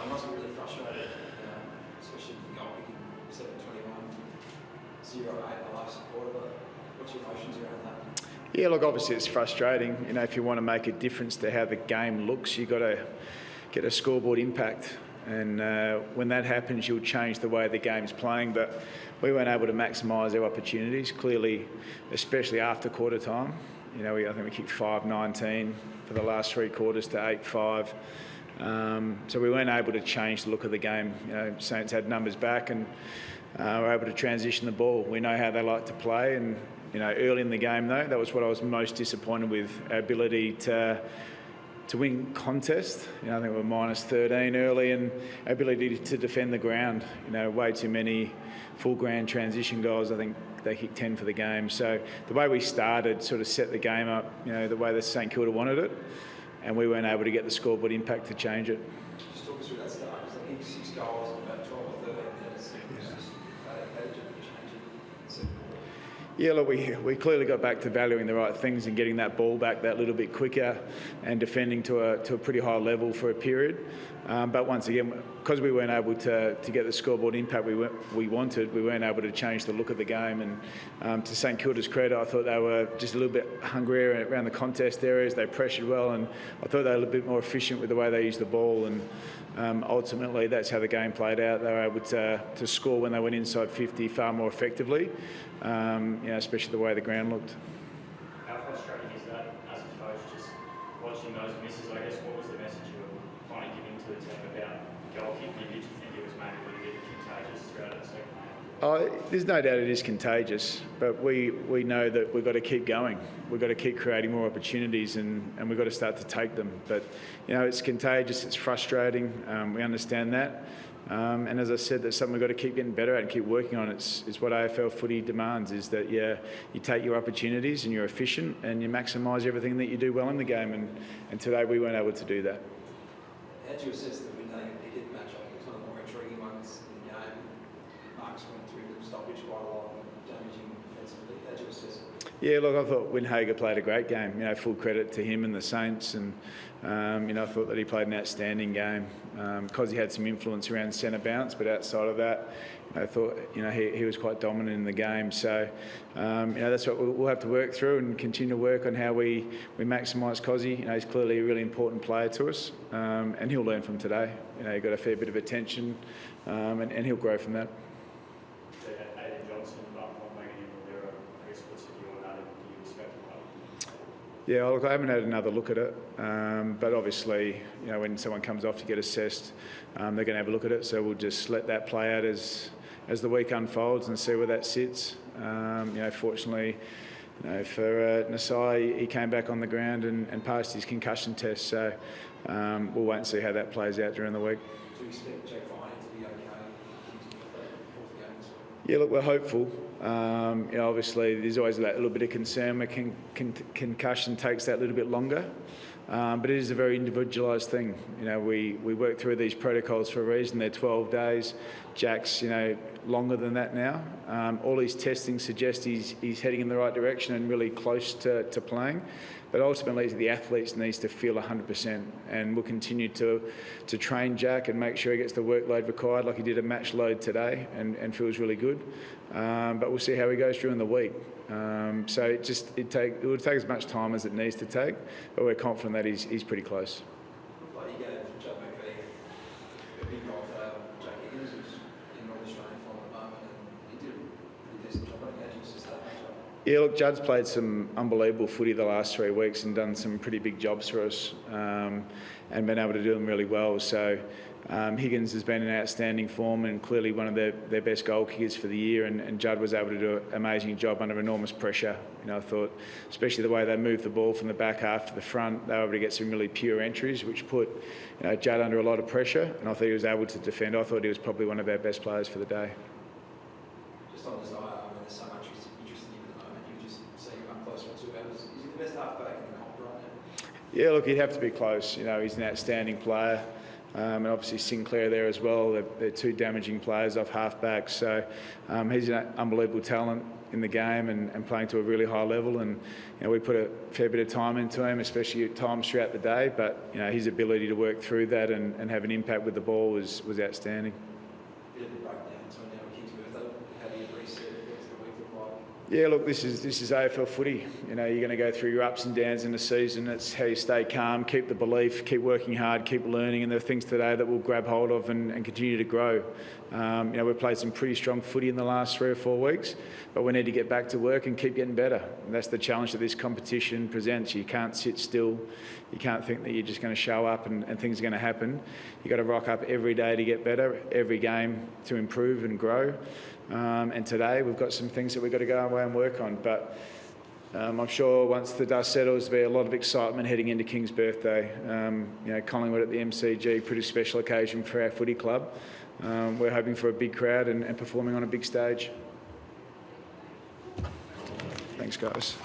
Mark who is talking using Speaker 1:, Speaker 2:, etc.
Speaker 1: must be really frustrated, especially with the goal kicking 7-21, 0-8 the last quarter. But what's your emotions around that?
Speaker 2: Yeah, look, obviously it's frustrating. If you want to make a difference to how the game looks, you've got to get a scoreboard impact. And when that happens, you'll change the way the game's playing. But we weren't able to maximise our opportunities, clearly, especially after quarter time. I think we kicked 5-19 for the last 3 quarters to 8-5. So we weren't able to change the look of the game. Saints had numbers back and were able to transition the ball. We know how they like to play, and early in the game though, that was what I was most disappointed with, our ability to win contest. I think we were -13 early, and our ability to defend the ground. Way too many full ground transition goals. I think they kicked 10 for the game. So the way we started sort of set the game up, the way that St Kilda wanted it, and we weren't able to get the scoreboard impact to change it.
Speaker 1: Just talk us through that start, because I think 6 goals in about 12 or 13 minutes. How did you change it?
Speaker 2: Yeah, look, we clearly got back to valuing the right things and getting that ball back that little bit quicker and defending to a pretty high level for a period. But once again, because we weren't able to get the scoreboard impact we wanted, we weren't able to change the look of the game. And to St Kilda's credit, I thought they were just a little bit hungrier around the contest areas. They pressured well, and I thought they were a little bit more efficient with the way they used the ball. And ultimately, that's how the game played out. They were able to score when they went inside 50 far more effectively, especially the way the ground looked.
Speaker 3: How frustrating is that as a coach, just watching those misses? I guess, what was the message you were kind of giving to the team about goal kicking? Did you think it was maybe a little bit contagious throughout the second half?
Speaker 2: There's no doubt it is contagious, but we know that we've got to keep going. We've got to keep creating more opportunities, and we've got to start to take them. But, it's contagious, it's frustrating, we understand that. And as I said, that's something we've got to keep getting better at and keep working on. It's what AFL footy demands, is that you take your opportunities and you're efficient and you maximise everything that you do well in the game. And today we weren't able to do that.
Speaker 1: How do you assess the Winhager-Pickett matchup? It's one of the more intriguing ones in the game. Marks went through the stoppage quite a lot, damaging defensively. How do you assess it?
Speaker 2: Yeah, look, I thought Winhager played a great game. Full credit to him and the Saints, and I thought that he played an outstanding game because he had some influence around centre bounce. But outside of that, I thought he was quite dominant in the game. So that's what we'll have to work through and continue to work on how we maximise Cozzy. He's clearly a really important player to us, and he'll learn from today. He got a fair bit of attention, and he'll grow from that. Yeah, look, I haven't had another look at it, but obviously, when someone comes off to get assessed, they're going to have a look at it. So we'll just let that play out as the week unfolds and see where that sits. Fortunately, for Nasai, he came back on the ground and passed his concussion test. So we'll wait and see how that plays out during the week.
Speaker 1: Do you expect Jack Fine to be okay in the fourth game as well?
Speaker 2: Yeah, look, we're hopeful. Obviously, there's always that little bit of concern when concussion takes that little bit longer. But it is a very individualised thing. We work through these protocols for a reason. They're 12 days. Jack's, longer than that now. All his testing suggests he's heading in the right direction and really close to playing. But ultimately, the athletes needs to feel 100%, and we'll continue to train Jack and make sure he gets the workload required, like he did a match load today, and feels really good. But we'll see how he goes during the week. So it will take as much time as it needs to take, but we're confident that he's pretty close.
Speaker 1: Like you gave Judd McVeigh a big role for Jack Higgins, who's in North Australian form at the moment, and he did a pretty decent job. How do you assess that matchup?
Speaker 2: Yeah, look, Judd's played some unbelievable footy the last 3 weeks and done some pretty big jobs for us, and been able to do them really well. So Higgins has been in outstanding form and clearly one of their best goal kickers for the year, and Judd was able to do an amazing job under enormous pressure. I thought, especially the way they moved the ball from the back half to the front, they were able to get some really pure entries, which put Judd under a lot of pressure, and I thought he was able to defend. I thought he was probably one of our best players for the day.
Speaker 1: Just on this, there's so much interest in him at the moment. You just see him up close for 2 hours. Is he the best halfback in the comp right now?
Speaker 2: Yeah, look, he'd have to be close. He's an outstanding player. And obviously Sinclair there as well. They're 2 damaging players off half-back. So he's an unbelievable talent. in the game and playing to a really high level. And we put a fair bit of time into him, especially at times throughout the day. But his ability to work through that and have an impact with the ball was outstanding.
Speaker 1: Bit of a breakdown, so now King's birthday. How do you reset against the week look like?
Speaker 2: Yeah, look, this is AFL footy. You're going to go through your ups and downs in the season. It's how you stay calm, keep the belief, keep working hard, keep learning, and there are things today that we'll grab hold of and continue to grow. We've played some pretty strong footy in the last 3 or 4 weeks, but we need to get back to work and keep getting better. And that's the challenge that this competition presents. You can't sit still. You can't think that you're just going to show up and things are going to happen. You've got to rock up every day to get better, every game to improve and grow. And today we've got some things that we've got to go away and work on. But I'm sure once the dust settles, there'll be a lot of excitement heading into King's birthday. Collingwood at the MCG, pretty special occasion for our footy club. We're hoping for a big crowd and performing on a big stage. Thanks, guys.